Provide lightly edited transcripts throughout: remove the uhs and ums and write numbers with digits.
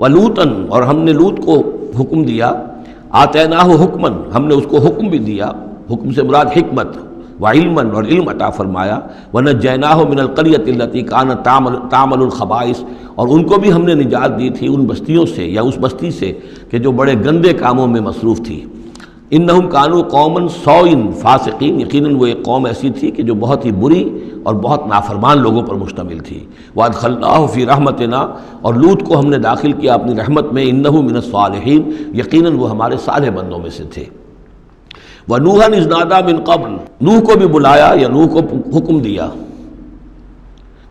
ولوطن، اور ہم نے لوط کو حکم دیا، آتیناہ حکمن، ہم نے اس کو حکم بھی دیا، حکم سے مراد حکمت، وعلما، اور علم عطا فرمایا، ونجیناہ من القریۃ التی کانت تعمل الخبائث، اور ان کو بھی ہم نے نجات دی تھی ان بستیوں سے یا اس بستی سے کہ جو بڑے گندے کاموں میں مصروف تھی۔ انہم کانوا قوما سوء فاسقین، یقیناً وہ ایک قوم ایسی تھی کہ جو بہت ہی بری اور بہت نافرمان لوگوں پر مشتمل تھی۔ وادخلناہ فی رحمتنا، اور لوط کو ہم نے داخل کیا اپنی رحمت میں، انہ من الصالحین، یقیناً وہ ہمارے صالح بندوں میں سے تھے۔ ونوحا اذ نادی من قبل، نوح کو بھی بلایا یا نوح کو حکم دیا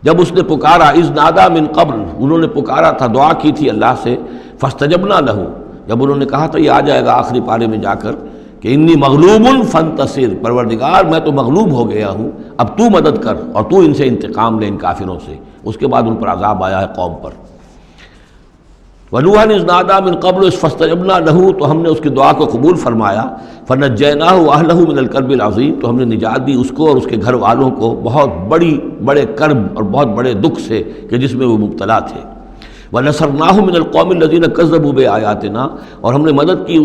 جب اس نے پکارا، اذ نادی من قبل، انہوں نے پکارا تھا، دعا کی تھی اللہ سے، فاستجبنا لہ، جب انہوں نے کہا تھا، یہ آ جائے گا آخری پارے میں جا کر کہ انی مغلوب فانتصر، پروردگار میں تو مغلوب ہو گیا ہوں، اب تو مدد کر اور تو ان سے انتقام لے، ان کافروں سے۔ اس کے بعد ان پر عذاب آیا ہے قوم پر۔ وَنُوحًا اذ نادى من قبل فاستجبنا له، تو ہم نے اس کی دعا کو قبول فرمایا، فنجیناہ وأہلہ من الکرب العظیم، تو ہم نے نجات دی اس کو اور اس کے گھر والوں کو بہت بڑے کرب اور بہت بڑے دکھ سے کہ جس میں وہ مبتلا تھے۔ وَنَصَرْنَاهُ مِنَ الْقَوْمِ الَّذِينَ كَذَّبُوا بِآيَاتِنَا، اور ہم نے مدد کی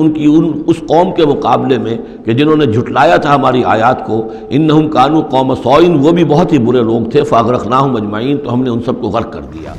اس قوم کے مقابلے میں کہ جنہوں نے جھٹلایا تھا ہماری آیات کو، إِنَّهُمْ كَانُوا قَوْمَ سَوْءٍ، وہ بھی بہت ہی برے لوگ تھے، فَأَغْرَقْنَاهُمْ أَجْمَعِينَ، تو ہم نے ان سب کو غرق کر دیا۔